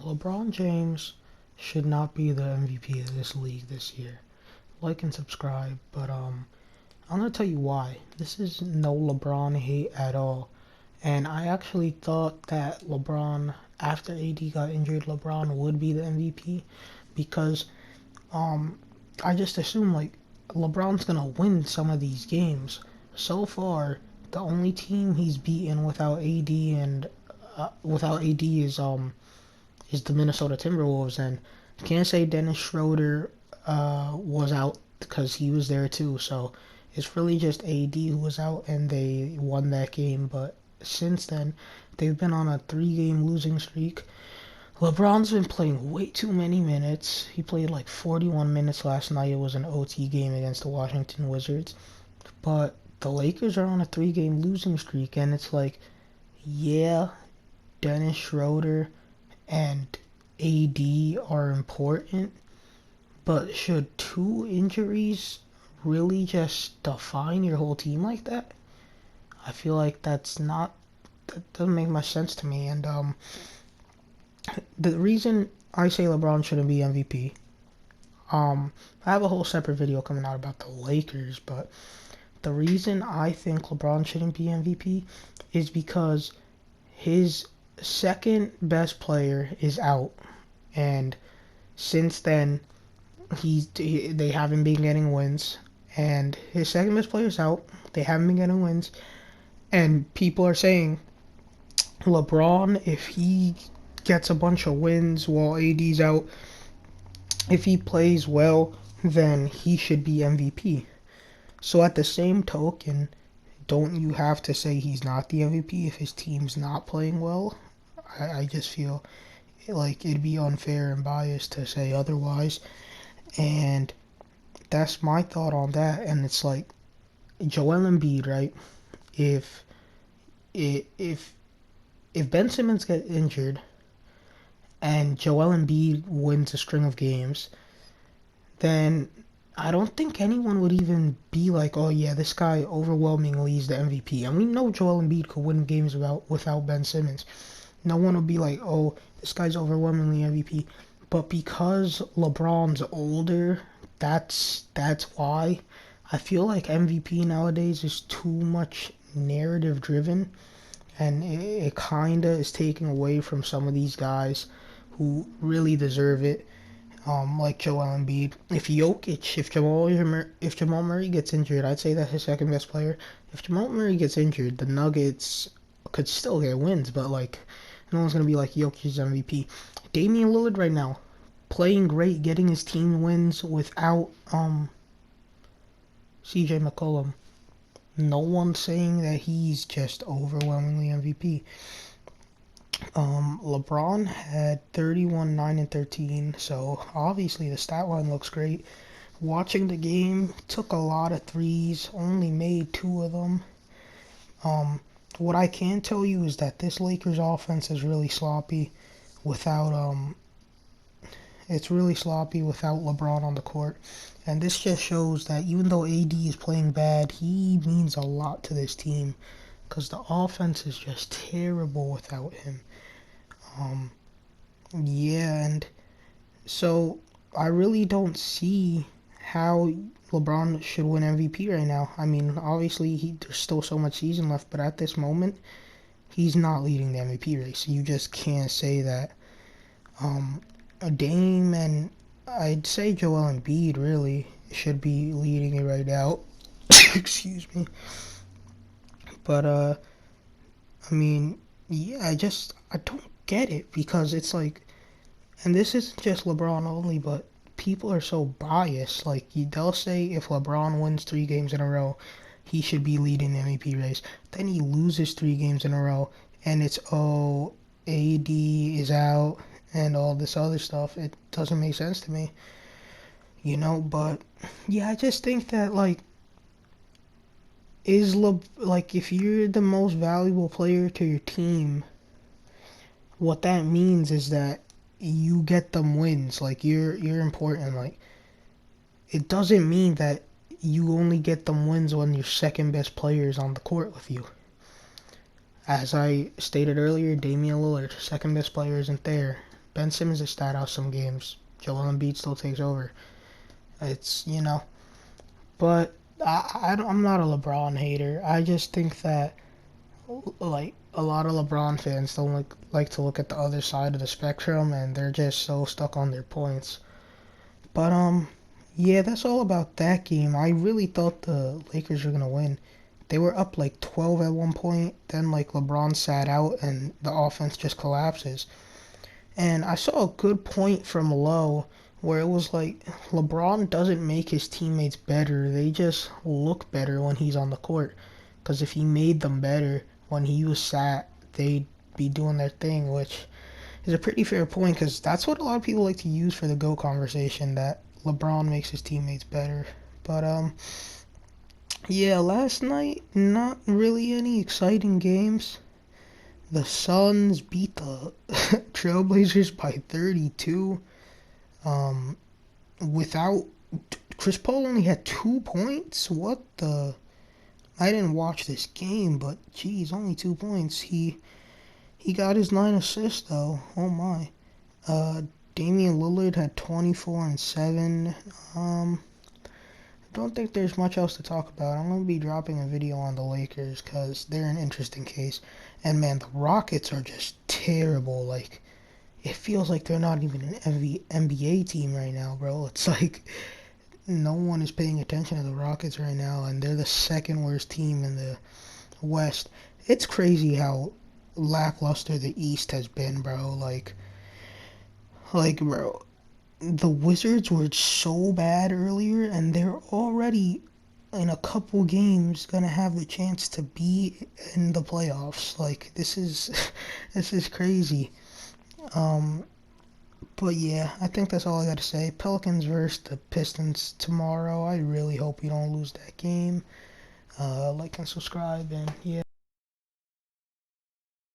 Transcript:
LeBron James should not be the MVP of this league this year. Like and subscribe, but I'm gonna tell you why. This is no LeBron hate at all. And I actually thought that LeBron, after AD got injured, LeBron would be the MVP because um I just assumed like LeBron's gonna win some of these games. So far, the only team he's beaten without AD and without AD is the Minnesota Timberwolves, and can't say Dennis Schroeder was out because he was there too. So it's really just AD who was out, and they won that game. But since then, they've been on a 3-game losing streak. LeBron's been playing way too many minutes. He played like 41 minutes last night. It was an OT game against the Washington Wizards. But the Lakers are on a 3-game losing streak, and it's like, yeah, Dennis Schroeder and AD are important, but should two injuries really just define your whole team like that? I feel like that doesn't make much sense to me. And the reason I say LeBron shouldn't be MVP, I have a whole separate video coming out about the Lakers, but the reason I think LeBron shouldn't be MVP is because his second best player is out, and since then they haven't been getting wins, and his second best player is out. They haven't been getting wins, and people are saying LeBron, if he gets a bunch of wins while AD's out, if he plays well, then he should be MVP. So at the same token, don't you have to say he's not the MVP if his team's not playing well? I just feel like it'd be unfair and biased to say otherwise. And that's my thought on that. And it's like Joel Embiid, right? If if Ben Simmons gets injured and Joel Embiid wins a string of games, then I don't think anyone would even be like, oh yeah, this guy overwhelmingly is the MVP. And we know Joel Embiid could win games without Ben Simmons. No one will be like, oh, this guy's overwhelmingly MVP. But because LeBron's older, that's why. I feel like MVP nowadays is too much narrative driven, and it kinda is taking away from some of these guys who really deserve it. Like Joel Embiid. If Jamal Murray gets injured, I'd say that's his second best player. If Jamal Murray gets injured, the Nuggets could still get wins, but like no one's gonna be like Jokic's MVP. Damian Lillard right now, playing great, getting his team wins without CJ McCollum. No one's saying that he's just overwhelmingly MVP. LeBron had 31, 9, and 13, so obviously the stat line looks great. Watching the game, took a lot of threes, only made 2 of them. What I can tell you is that this Lakers offense is really sloppy without it's really sloppy without LeBron on the court. And this just shows that even though AD is playing bad, he means a lot to this team because the offense is just terrible without him. Yeah, and so I really don't see how LeBron should win MVP right now. I mean, obviously there's still so much season left, but at this moment, he's not leading the MVP race. You just can't say that. Dame and I'd say Joel Embiid really should be leading it right now. Excuse me. But I mean, yeah, I don't get it because it's like, and this isn't just LeBron only, but people are so biased. Like they'll say if LeBron wins 3 games in a row, he should be leading the MVP race. Then he loses 3 games in a row, and it's AD is out and all this other stuff. It doesn't make sense to me, But yeah, I just think that like if you're the most valuable player to your team, what that means is that you get them wins. Like you're important. Like it doesn't mean that you only get them wins when your second best player is on the court with you. As I stated earlier, Damian Lillard, second best player, isn't there. Ben Simmons is stat out some games. Joel Embiid still takes over. It's, but I'm not a LeBron hater. I just think that, like, a lot of LeBron fans don't like to look at the other side of the spectrum, and they're just so stuck on their points. But, yeah, that's all about that game. I really thought the Lakers were gonna win. They were up like 12 at one point, then like LeBron sat out and the offense just collapses. And I saw a good point from Lowe where it was like LeBron doesn't make his teammates better, they just look better when he's on the court. Because if he made them better when he was sat, they'd be doing their thing, which is a pretty fair point because that's what a lot of people like to use for the GOAT conversation, that LeBron makes his teammates better. But, yeah, last night, not really any exciting games. The Suns beat the Trailblazers by 32. Um, without Chris Paul only had 2 points. What the? I didn't watch this game, but geez, only 2 points. He got his 9 assists though. Oh my. Uh, Damian Lillard had 24 and 7. Don't think there's much else to talk about. I'm going to be dropping a video on the Lakers because they're an interesting case. And man, the Rockets are just terrible. Like, it feels like they're not even an NBA team right now, bro. It's like no one is paying attention to the Rockets right now, and they're the second worst team in the West. It's crazy how lackluster the East has been, bro. Bro, the Wizards were so bad earlier, and they're already in a couple games gonna have the chance to be in the playoffs. Like, this is this is crazy. Um, but yeah, I think that's all I gotta say. Pelicans versus the Pistons tomorrow. I really hope we don't lose that game. Like and subscribe, and yeah.